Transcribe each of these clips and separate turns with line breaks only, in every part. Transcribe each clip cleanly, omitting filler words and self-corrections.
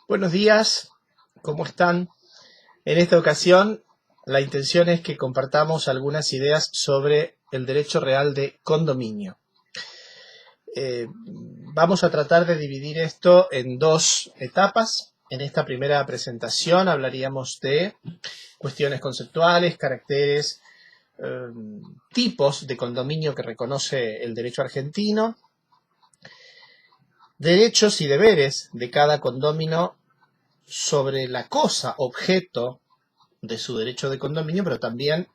Buenos días, ¿cómo están? En esta ocasión, la intención es que compartamos algunas ideas sobre el derecho real de condominio. Vamos a tratar de dividir esto en dos etapas. En esta primera presentación hablaríamos de cuestiones conceptuales, caracteres, tipos de condominio que reconoce el derecho argentino, derechos y deberes de cada condominio sobre la cosa, objeto de su derecho de condominio, pero también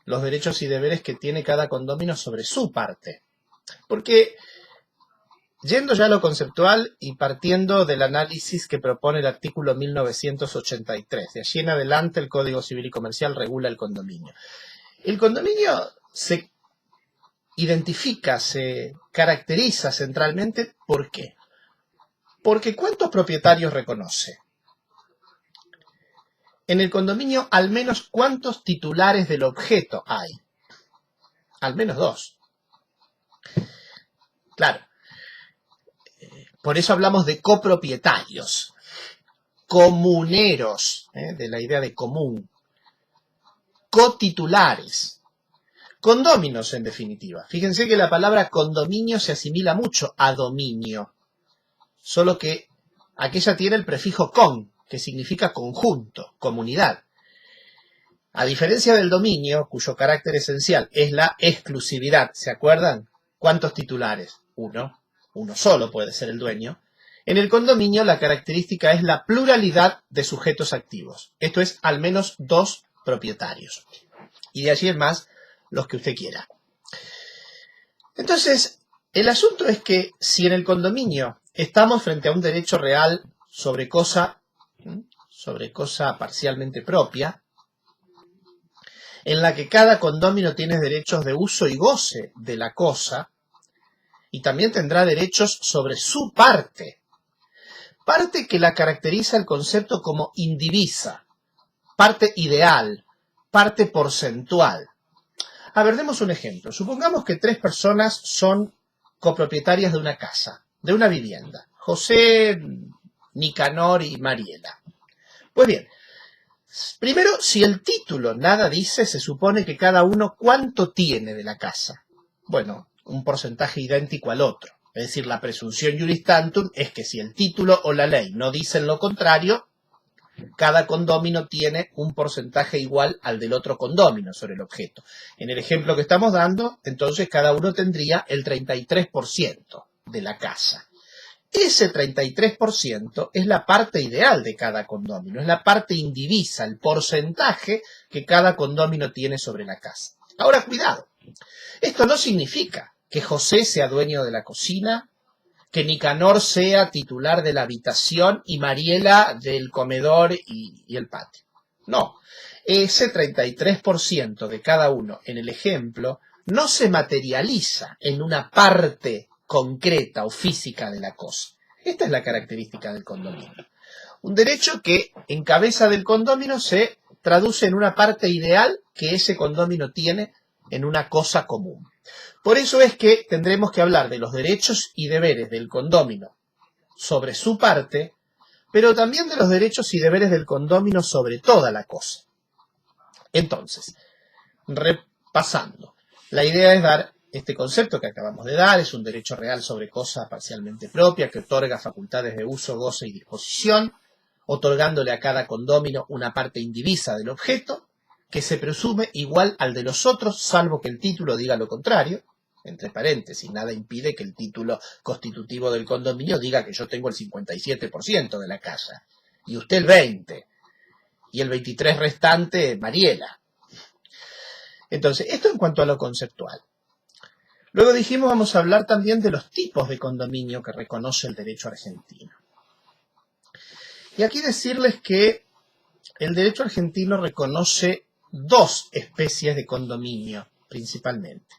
los derechos y deberes que tiene cada condominio sobre su parte. Porque, yendo ya a lo conceptual y partiendo del análisis que propone el artículo 1983, de allí en adelante el Código Civil y Comercial regula el condominio. El condominio se identifica, se caracteriza centralmente, ¿por qué? Porque ¿cuántos propietarios reconoce? En el condominio, al menos ¿cuántos titulares del objeto hay? Al menos dos. Claro. Por eso hablamos de copropietarios, comuneros, de la idea de común, cotitulares, condóminos en definitiva. Fíjense que la palabra condominio se asimila mucho a dominio, solo que aquella tiene el prefijo con, que significa conjunto, comunidad. A diferencia del dominio, cuyo carácter esencial es la exclusividad, ¿se acuerdan? ¿Cuántos titulares? Uno solo puede ser el dueño. En el condominio la característica es la pluralidad de sujetos activos. Esto es al menos dos propietarios. Y de allí en más los que usted quiera. Entonces, el asunto es que si en el condominio estamos frente a un derecho real sobre cosa parcialmente propia, en la que cada condominio tiene derechos de uso y goce de la cosa, y también tendrá derechos sobre su parte que la caracteriza el concepto como indivisa, parte ideal, parte porcentual. A ver, demos un ejemplo. Supongamos que tres personas son copropietarias de una casa, de una vivienda. José, Nicanor y Mariela. Pues bien, primero, si el título nada dice, se supone que cada uno ¿cuánto tiene de la casa? Bueno, un porcentaje idéntico al otro. Es decir, la presunción iuris tantum es que si el título o la ley no dicen lo contrario, cada condomino tiene un porcentaje igual al del otro condomino sobre el objeto. En el ejemplo que estamos dando, entonces cada uno tendría el 33% de la casa. Ese 33% es la parte ideal de cada condomino, es la parte indivisa, el porcentaje que cada condomino tiene sobre la casa. Ahora, cuidado, esto no significa que José sea dueño de la cocina, que Nicanor sea titular de la habitación y Mariela del comedor y el patio. No, ese 33% de cada uno en el ejemplo no se materializa en una parte concreta o física de la cosa. Esta es la característica del condominio. Un derecho que en cabeza del condominio se traduce en una parte ideal que ese condominio tiene en una cosa común. Por eso es que tendremos que hablar de los derechos y deberes del condominio sobre su parte, pero también de los derechos y deberes del condominio sobre toda la cosa. Entonces, repasando, la idea es dar este concepto que acabamos de dar, es un derecho real sobre cosa parcialmente propia que otorga facultades de uso, goce y disposición, otorgándole a cada condominio una parte indivisa del objeto, que se presume igual al de los otros, salvo que el título diga lo contrario. Entre paréntesis, nada impide que el título constitutivo del condominio diga que yo tengo el 57% de la casa, y usted el 20%, y el 23% restante, Mariela. Entonces, esto en cuanto a lo conceptual. Luego dijimos, vamos a hablar también de los tipos de condominio que reconoce el derecho argentino. Y aquí decirles que el derecho argentino reconoce dos especies de condominio, principalmente.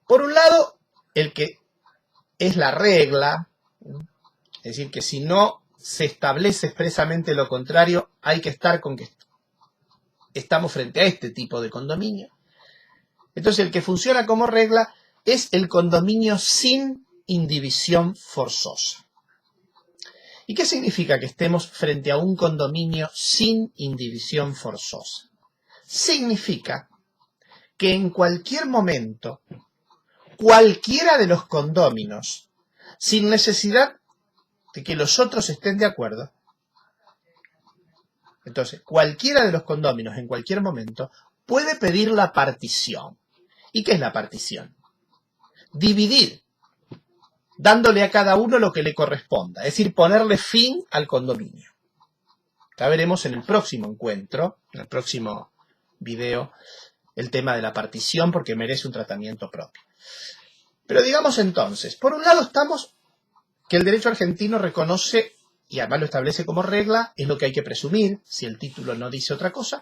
Por un lado, el que es la regla, es decir, que si no se establece expresamente lo contrario, hay que estar con que estamos frente a este tipo de condominio. Entonces, el que funciona como regla es el condominio sin indivisión forzosa. ¿Y qué significa que estemos frente a un condominio sin indivisión forzosa? Significa que en cualquier momento, cualquiera de los condóminos, sin necesidad de que los otros estén de acuerdo, entonces, cualquiera de los condóminos en cualquier momento puede pedir la partición. ¿Y qué es la partición? Dividir, dándole a cada uno lo que le corresponda, es decir, ponerle fin al condominio. Ya veremos en el próximo encuentro, en el próximo video, el tema de la partición porque merece un tratamiento propio. Pero digamos entonces, por un lado estamos que el derecho argentino reconoce, y además lo establece como regla, es lo que hay que presumir, si el título no dice otra cosa,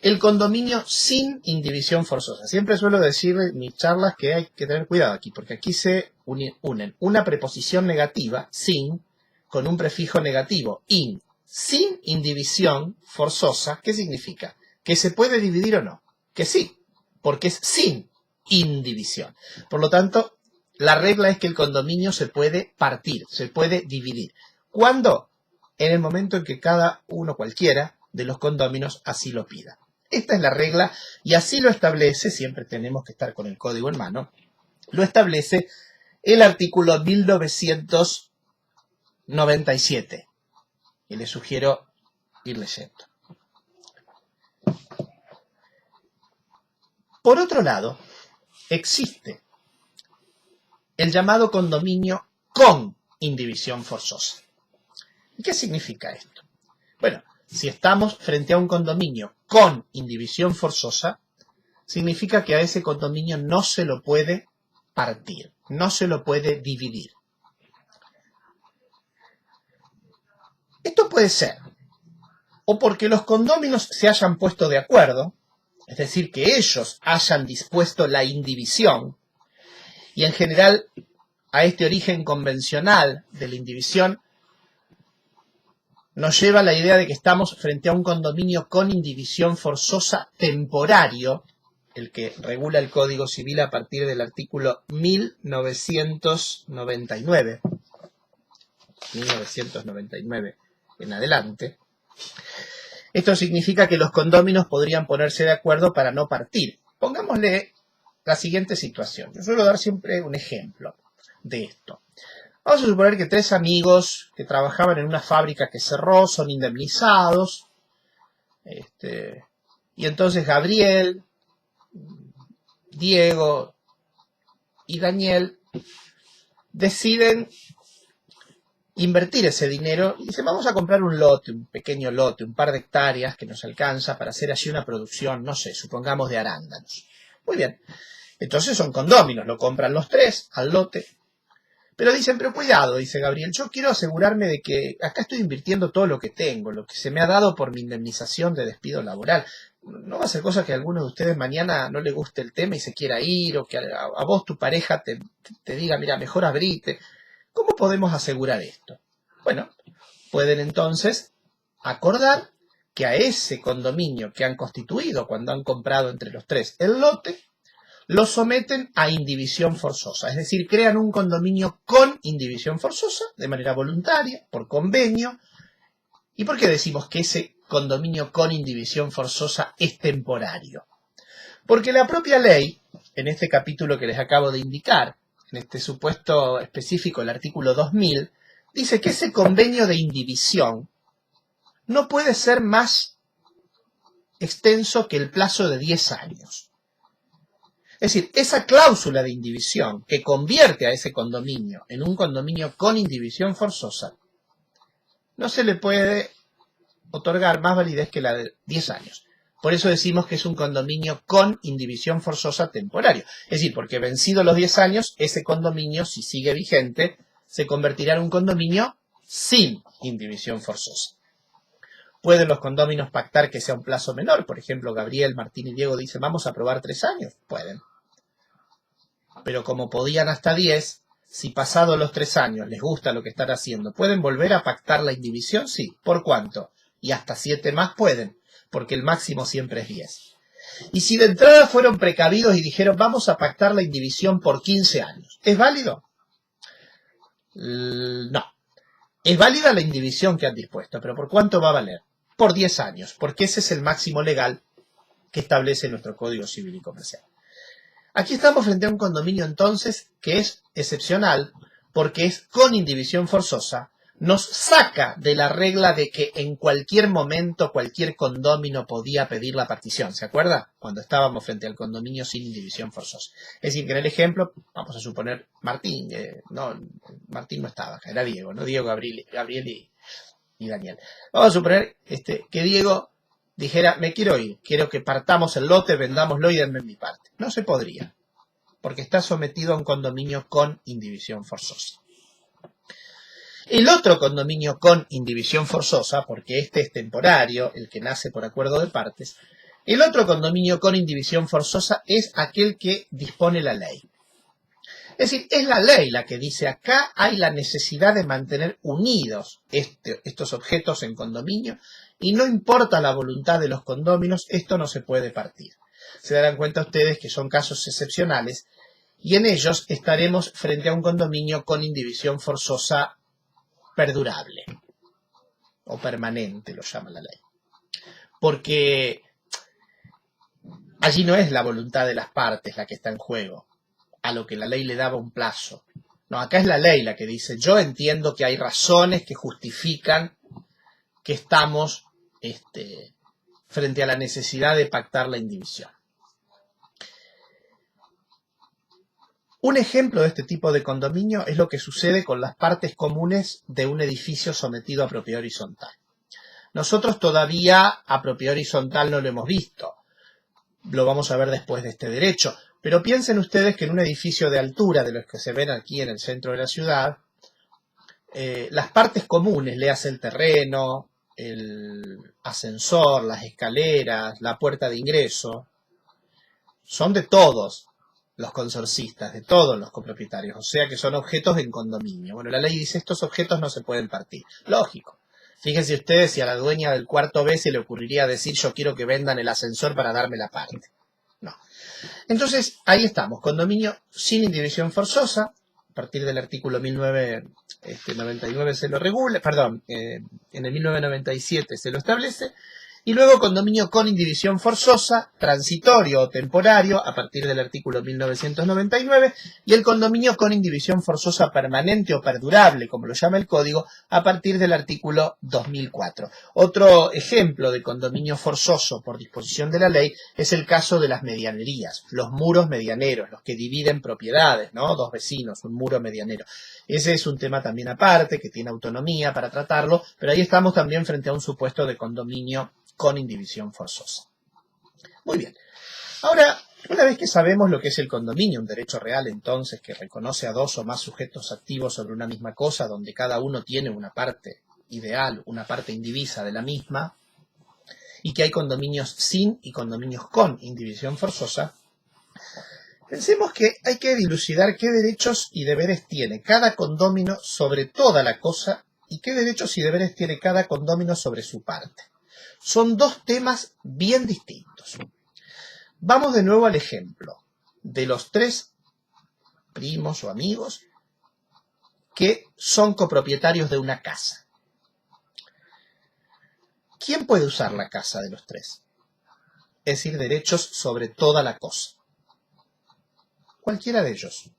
el condominio sin indivisión forzosa. Siempre suelo decir en mis charlas que hay que tener cuidado aquí, porque aquí se unen una preposición negativa, sin, con un prefijo negativo, in. Sin indivisión forzosa, ¿qué significa? ¿Que se puede dividir o no? Que sí, porque es sin indivisión. Por lo tanto, la regla es que el condominio se puede partir, se puede dividir. ¿Cuándo? En el momento en que cada uno, cualquiera, de los condóminos así lo pida. Esta es la regla y así lo establece, siempre tenemos que estar con el código en mano, lo establece el artículo 1997. Y les sugiero ir leyendo. Por otro lado, existe el llamado condominio con indivisión forzosa. ¿Y qué significa esto? Bueno, si estamos frente a un condominio con indivisión forzosa, significa que a ese condominio no se lo puede partir, no se lo puede dividir. Esto puede ser o porque los condóminos se hayan puesto de acuerdo, es decir, que ellos hayan dispuesto la indivisión, y en general a este origen convencional de la indivisión nos lleva a la idea de que estamos frente a un condominio con indivisión forzosa temporario, el que regula el Código Civil a partir del artículo 1999 en adelante. Esto significa que los condóminos podrían ponerse de acuerdo para no partir. Pongámosle la siguiente situación. Yo suelo dar siempre un ejemplo de esto. Vamos a suponer que tres amigos que trabajaban en una fábrica que cerró son indemnizados. Y entonces Gabriel, Diego y Daniel deciden invertir ese dinero y dicen, vamos a comprar un lote, un pequeño lote, un par de hectáreas que nos alcanza para hacer allí una producción, no sé, supongamos de arándanos. Muy bien. Entonces son condóminos, lo compran los tres al lote. Pero dicen, pero cuidado, dice Gabriel, yo quiero asegurarme de que acá estoy invirtiendo todo lo que tengo, lo que se me ha dado por mi indemnización de despido laboral. No va a ser cosa que a alguno de ustedes mañana no le guste el tema y se quiera ir, o que a vos tu pareja te diga, mira, mejor abrite. ¿Cómo podemos asegurar esto? Bueno, pueden entonces acordar que a ese condominio que han constituido cuando han comprado entre los tres el lote, lo someten a indivisión forzosa, es decir, crean un condominio con indivisión forzosa, de manera voluntaria, por convenio. ¿Y por qué decimos que ese condominio con indivisión forzosa es temporario? Porque la propia ley, en este capítulo que les acabo de indicar, en este supuesto específico, el artículo 2000, dice que ese convenio de indivisión no puede ser más extenso que el plazo de 10 años. Es decir, esa cláusula de indivisión que convierte a ese condominio en un condominio con indivisión forzosa, no se le puede otorgar más validez que la de 10 años. Por eso decimos que es un condominio con indivisión forzosa temporario. Es decir, porque vencidos los 10 años, ese condominio, si sigue vigente, se convertirá en un condominio sin indivisión forzosa. ¿Pueden los condóminos pactar que sea un plazo menor? Por ejemplo, Gabriel, Martín y Diego dicen, vamos a probar 3 años. Pueden. Pero como podían hasta 10, si pasados los 3 años les gusta lo que están haciendo, ¿pueden volver a pactar la indivisión? Sí. ¿Por cuánto? Y hasta 7 más pueden, porque el máximo siempre es 10. Y si de entrada fueron precavidos y dijeron, vamos a pactar la indivisión por 15 años, ¿es válido? No. Es válida la indivisión que han dispuesto, pero ¿por cuánto va a valer? Por 10 años, porque ese es el máximo legal que establece nuestro Código Civil y Comercial. Aquí estamos frente a un condominio entonces que es excepcional porque es con indivisión forzosa, nos saca de la regla de que en cualquier momento cualquier condomino podía pedir la partición, ¿se acuerda? Cuando estábamos frente al condominio sin indivisión forzosa. Es decir, que en el ejemplo, vamos a suponer Martín, Martín no estaba acá, era Diego, ¿no? Diego, Gabriel y Daniel. Vamos a suponer que Diego dijera, me quiero ir, quiero que partamos el lote, vendámoslo y denme mi parte. No se podría, porque está sometido a un condominio con indivisión forzosa. El otro condominio con indivisión forzosa, porque este es temporario, el que nace por acuerdo de partes, el otro condominio con indivisión forzosa es aquel que dispone la ley. Es decir, es la ley la que dice acá hay la necesidad de mantener unidos estos objetos en condominio y no importa la voluntad de los condóminos, esto no se puede partir. Se darán cuenta ustedes que son casos excepcionales y en ellos estaremos frente a un condominio con indivisión forzosa perdurable o permanente, lo llama la ley. Porque allí no es la voluntad de las partes la que está en juego, a lo que la ley le daba un plazo. No, acá es la ley la que dice, yo entiendo que hay razones que justifican que estamos frente a la necesidad de pactar la indivisión. Un ejemplo de este tipo de condominio es lo que sucede con las partes comunes de un edificio sometido a propiedad horizontal. Nosotros todavía a propiedad horizontal no lo hemos visto. Lo vamos a ver después de este derecho. Pero piensen ustedes que en un edificio de altura, de los que se ven aquí en el centro de la ciudad, las partes comunes, le hace el terreno, el ascensor, las escaleras, la puerta de ingreso, son de todos los consorcistas, de todos los copropietarios, o sea que son objetos en condominio. Bueno, la ley dice estos objetos no se pueden partir. Lógico. Fíjense ustedes si a la dueña del cuarto B se le ocurriría decir yo quiero que vendan el ascensor para darme la parte. No. Entonces, ahí estamos, condominio sin indivisión forzosa, a partir del artículo 1999 se lo regula, perdón, en el 1997 se lo establece, y luego condominio con indivisión forzosa, transitorio o temporario, a partir del artículo 1999, y el condominio con indivisión forzosa permanente o perdurable, como lo llama el Código, a partir del artículo 2004. Otro ejemplo de condominio forzoso por disposición de la ley es el caso de las medianerías, los muros medianeros, los que dividen propiedades, ¿no? Dos vecinos, un muro medianero. Ese es un tema también aparte, que tiene autonomía para tratarlo, pero ahí estamos también frente a un supuesto de condominio con indivisión forzosa. Muy bien. Ahora, una vez que sabemos lo que es el condominio, un derecho real entonces que reconoce a dos o más sujetos activos sobre una misma cosa, donde cada uno tiene una parte ideal, una parte indivisa de la misma, y que hay condominios sin y condominios con indivisión forzosa, pensemos que hay que dilucidar qué derechos y deberes tiene cada condomino sobre toda la cosa y qué derechos y deberes tiene cada condomino sobre su parte. Son dos temas bien distintos. Vamos de nuevo al ejemplo de los tres primos o amigos que son copropietarios de una casa. ¿Quién puede usar la casa de los tres? Es decir, derechos sobre toda la cosa. Cualquiera de ellos.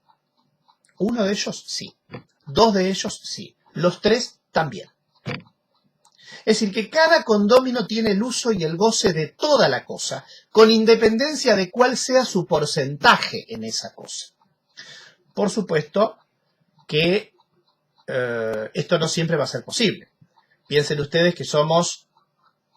Uno de ellos, sí. Dos de ellos, sí. Los tres, también. Es decir, que cada condomino tiene el uso y el goce de toda la cosa, con independencia de cuál sea su porcentaje en esa cosa. Por supuesto que esto no siempre va a ser posible. Piensen ustedes que somos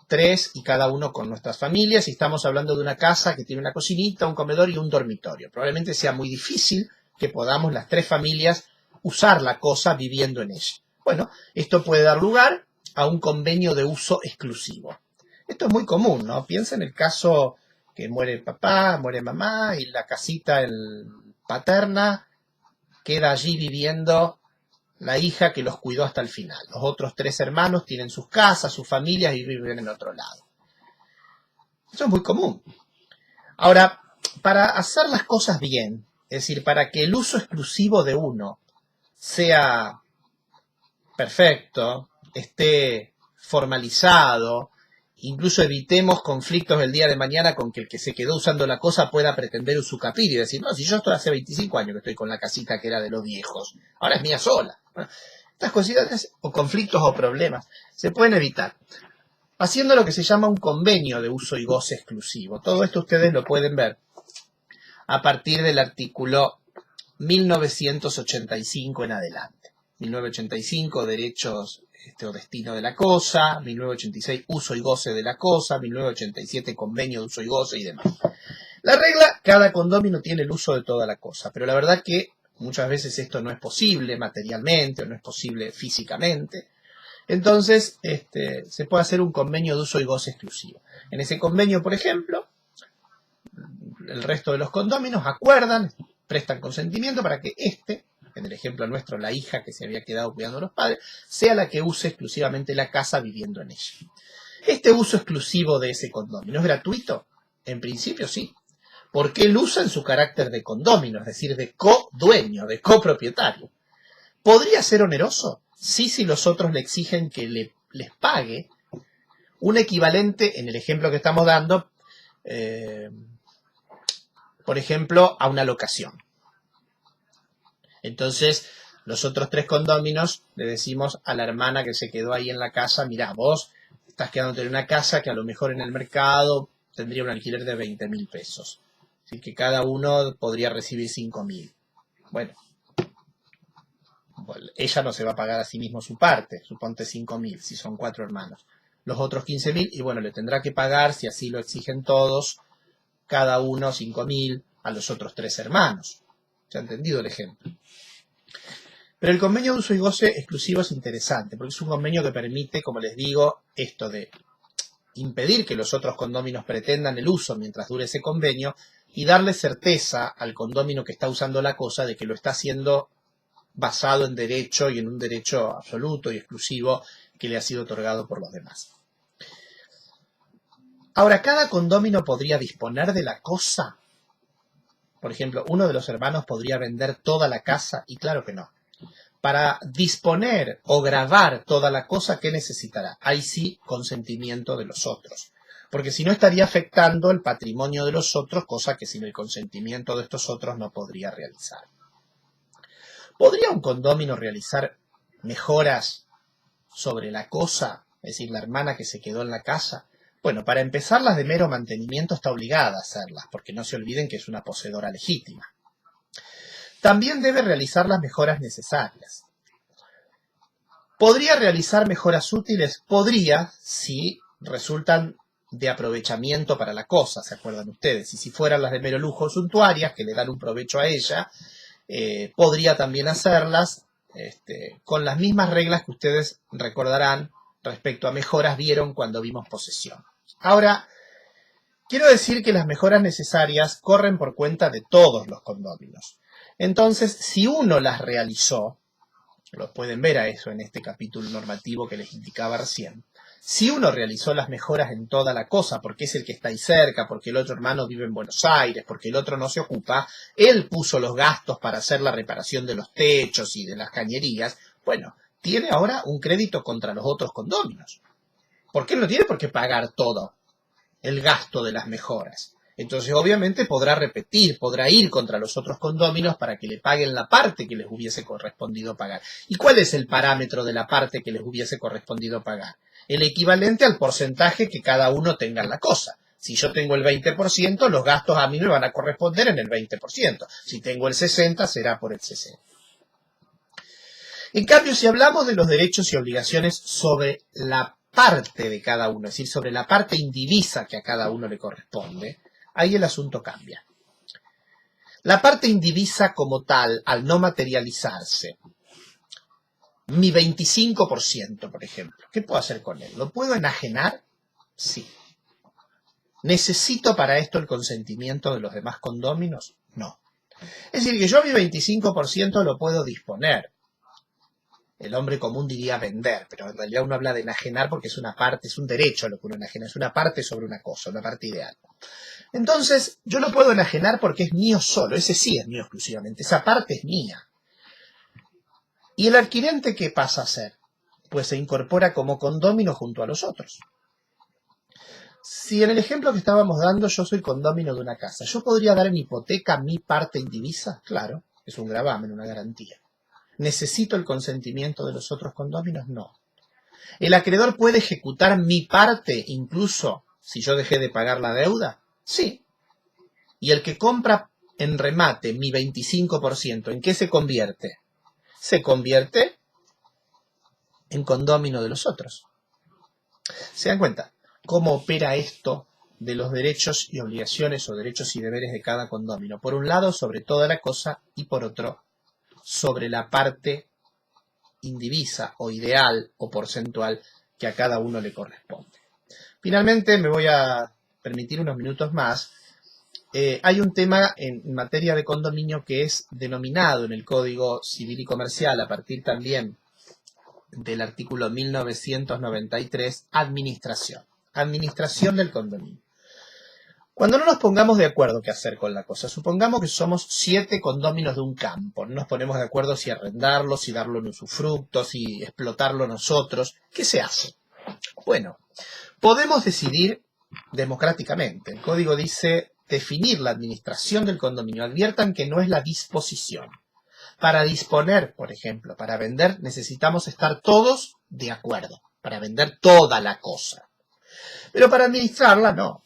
tres y cada uno con nuestras familias y estamos hablando de una casa que tiene una cocinita, un comedor y un dormitorio. Probablemente sea muy difícil que podamos las tres familias usar la cosa viviendo en ella. Bueno, esto puede dar lugar a un convenio de uso exclusivo. Esto es muy común, ¿no? Piensa en el caso que muere papá, muere mamá y la casita paterna queda allí viviendo la hija que los cuidó hasta el final. Los otros tres hermanos tienen sus casas, sus familias y viven en otro lado. Eso es muy común. Ahora, para hacer las cosas bien, es decir, para que el uso exclusivo de uno sea perfecto, esté formalizado, incluso evitemos conflictos el día de mañana con que el que se quedó usando la cosa pueda pretender usucapiar y decir, no, si yo estoy hace 25 años que estoy con la casita que era de los viejos, ahora es mía sola. Bueno, estas cositas o conflictos o problemas se pueden evitar haciendo lo que se llama un convenio de uso y goce exclusivo. Todo esto ustedes lo pueden ver a partir del artículo 1985 en adelante. 1985, derechos o destino de la cosa, 1986, uso y goce de la cosa, 1987, convenio de uso y goce y demás. La regla, cada condomino tiene el uso de toda la cosa, pero la verdad que muchas veces esto no es posible materialmente o no es posible físicamente. Entonces, se puede hacer un convenio de uso y goce exclusivo. En ese convenio, por ejemplo, el resto de los condóminos acuerdan, prestan consentimiento para que en el ejemplo nuestro, la hija que se había quedado cuidando a los padres, sea la que use exclusivamente la casa viviendo en ella. Este uso exclusivo de ese condomino es gratuito. En principio sí, porque él usa en su carácter de condomino, es decir, de codueño, de copropietario. ¿Podría ser oneroso? Sí, si los otros le exigen que les pague un equivalente, en el ejemplo que estamos dando, por ejemplo, a una locación. Entonces, los otros 3 condóminos le decimos a la hermana que se quedó ahí en la casa, mirá, vos estás quedándote en una casa que a lo mejor en el mercado tendría un alquiler de 20.000 pesos. Así que cada uno podría recibir 5.000. Bueno, ella no se va a pagar a sí mismo su parte, suponte 5.000, si son 4 hermanos. Los otros 15.000, y bueno, le tendrá que pagar, si así lo exigen todos, cada uno 5.000 a los otros 3 hermanos. ¿Se ha entendido el ejemplo? Pero el convenio de uso y goce exclusivo es interesante, porque es un convenio que permite, como les digo, esto de impedir que los otros condóminos pretendan el uso mientras dure ese convenio y darle certeza al condómino que está usando la cosa de que lo está haciendo basado en derecho y en un derecho absoluto y exclusivo que le ha sido otorgado por los demás. Ahora, ¿cada condómino podría disponer de la cosa? Por ejemplo, uno de los hermanos podría vender toda la casa, y claro que no. Para disponer o gravar toda la cosa, ¿qué necesitará? Ahí sí, consentimiento de los otros. Porque si no estaría afectando el patrimonio de los otros, cosa que sin el consentimiento de estos otros no podría realizar. ¿Podría un condómino realizar mejoras sobre la cosa? Es decir, la hermana que se quedó en la casa. Bueno, para empezar, las de mero mantenimiento está obligada a hacerlas, porque no se olviden que es una poseedora legítima. También debe realizar las mejoras necesarias. ¿Podría realizar mejoras útiles? Podría, si resultan de aprovechamiento para la cosa, ¿se acuerdan ustedes? Y si fueran las de mero lujo suntuarias, que le dan un provecho a ella, podría también hacerlas con las mismas reglas que ustedes recordarán respecto a mejoras vieron cuando vimos posesión. Ahora, quiero decir que las mejoras necesarias corren por cuenta de todos los condóminos. Entonces, si uno las realizó, lo pueden ver a eso en este capítulo normativo que les indicaba recién, si uno realizó las mejoras en toda la cosa, porque es el que está ahí cerca, porque el otro hermano vive en Buenos Aires, porque el otro no se ocupa, él puso los gastos para hacer la reparación de los techos y de las cañerías, bueno, tiene ahora un crédito contra los otros condóminos. Porque él no tiene por qué pagar todo el gasto de las mejoras. Entonces, obviamente, podrá repetir, podrá ir contra los otros condóminos para que le paguen la parte que les hubiese correspondido pagar. ¿Y cuál es el parámetro de la parte que les hubiese correspondido pagar? El equivalente al porcentaje que cada uno tenga en la cosa. Si yo tengo el 20%, los gastos a mí me van a corresponder en el 20%. Si tengo el 60%, será por el 60%. En cambio, si hablamos de los derechos y obligaciones sobre la parte de cada uno, es decir, sobre la parte indivisa que a cada uno le corresponde, ahí el asunto cambia. La parte indivisa como tal, al no materializarse, mi 25%, por ejemplo, ¿qué puedo hacer con él? ¿Lo puedo enajenar? Sí. ¿Necesito para esto el consentimiento de los demás condóminos? No. Es decir, que yo mi 25% lo puedo disponer. El hombre común diría vender, pero en realidad uno habla de enajenar porque es una parte, es un derecho lo que uno enajena, es una parte sobre una cosa, una parte ideal. Entonces, yo lo puedo enajenar porque es mío solo, ese sí es mío exclusivamente, esa parte es mía. ¿Y el adquirente qué pasa a ser? pues se incorpora como condómino junto a los otros. Si en el ejemplo que estábamos dando yo soy condómino de una casa, ¿yo podría dar en hipoteca mi parte indivisa? Claro, es un gravamen, una garantía. ¿Necesito el consentimiento de los otros condóminos? No. ¿El acreedor puede ejecutar mi parte incluso si yo dejé de pagar la deuda? Sí. ¿Y el que compra en remate mi 25%, en qué se convierte? Se convierte en condómino de los otros. ¿Se dan cuenta cómo opera esto de los derechos y obligaciones o derechos y deberes de cada condómino? Por un lado, sobre toda la cosa, y por otro, sobre la parte indivisa o ideal o porcentual que a cada uno le corresponde. Finalmente, me voy a permitir unos minutos más. Hay un tema en materia de condominio que es denominado en el Código Civil y Comercial, a partir también del artículo 1993, administración. Administración del condominio. Cuando no nos pongamos de acuerdo qué hacer con la cosa, supongamos que somos 7 condóminos de un campo, no nos ponemos de acuerdo si arrendarlo, si darlo en usufructo, si explotarlo nosotros, ¿qué se hace? Bueno, podemos decidir democráticamente. El código dice definir la administración del condominio. Adviertan que no es la disposición. Para disponer, por ejemplo, para vender, necesitamos estar todos de acuerdo, para vender toda la cosa. Pero para administrarla, no.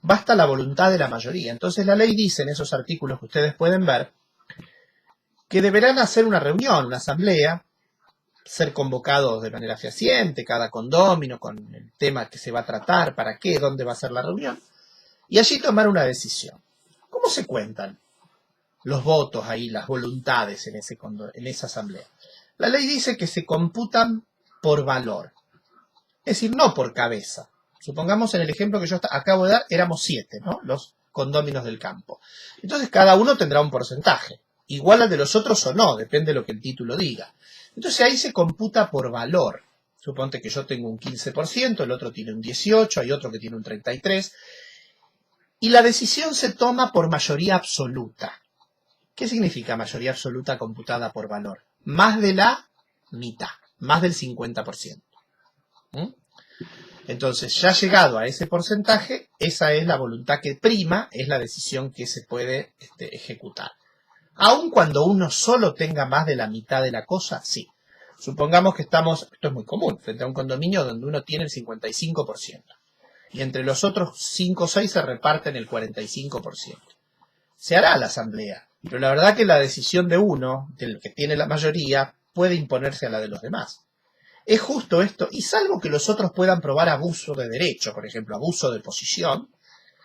Basta la voluntad de la mayoría. Entonces la ley dice en esos artículos que ustedes pueden ver que deberán hacer una reunión, una asamblea, ser convocados de manera fehaciente, cada condómino con el tema que se va a tratar, para qué, dónde va a ser la reunión, y allí tomar una decisión. ¿Cómo se cuentan los votos ahí, las voluntades en esa asamblea? La ley dice que se computan por valor, es decir, no por cabeza. Supongamos en el ejemplo que yo acabo de dar, éramos 7, ¿no? Los condóminos del campo. Entonces cada uno tendrá un porcentaje, igual al de los otros o no, depende de lo que el título diga. Entonces ahí se computa por valor. Suponte que yo tengo un 15%, el otro tiene un 18%, hay otro que tiene un 33%, y la decisión se toma por mayoría absoluta. ¿Qué significa mayoría absoluta computada por valor? Más de la mitad, más del 50%. Entonces, ya llegado a ese porcentaje, esa es la voluntad que prima, es la decisión que se puede ejecutar. Aun cuando uno solo tenga más de la mitad de la cosa, sí. Supongamos que estamos, esto es muy común, frente a un condominio donde uno tiene el 55%. Y entre los otros 5 o 6 se reparten el 45%. Se hará la asamblea, pero la verdad que la decisión de uno, del que tiene la mayoría, puede imponerse a la de los demás. ¿Es justo esto? Y salvo que los otros puedan probar abuso de derecho, por ejemplo, abuso de posición,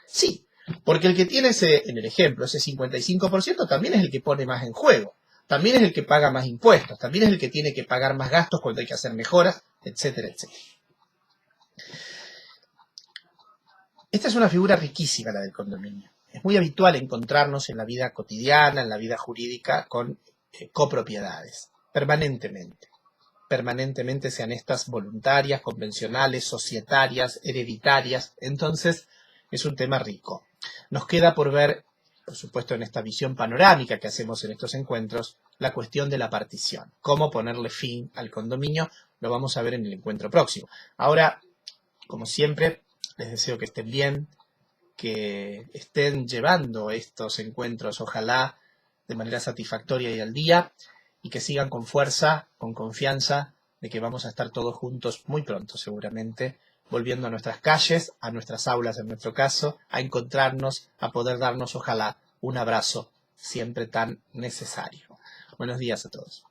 sí, porque el que tiene en el ejemplo, ese 55% también es el que pone más en juego, también es el que paga más impuestos, también es el que tiene que pagar más gastos cuando hay que hacer mejoras, etcétera, etcétera. Esta es una figura riquísima, la del condominio. Es muy habitual encontrarnos en la vida cotidiana, en la vida jurídica, con copropiedades, permanentemente. Permanentemente, sean estas voluntarias, convencionales, societarias, hereditarias. Entonces, es un tema rico. Nos queda por ver, por supuesto, en esta visión panorámica que hacemos en estos encuentros, la cuestión de la partición. Cómo ponerle fin al condominio, lo vamos a ver en el encuentro próximo. Ahora, como siempre, les deseo que estén bien, que estén llevando estos encuentros, ojalá, de manera satisfactoria y al día, y que sigan con fuerza, con confianza, de que vamos a estar todos juntos muy pronto seguramente, volviendo a nuestras calles, a nuestras aulas en nuestro caso, a encontrarnos, a poder darnos ojalá un abrazo siempre tan necesario. Buenos días a todos.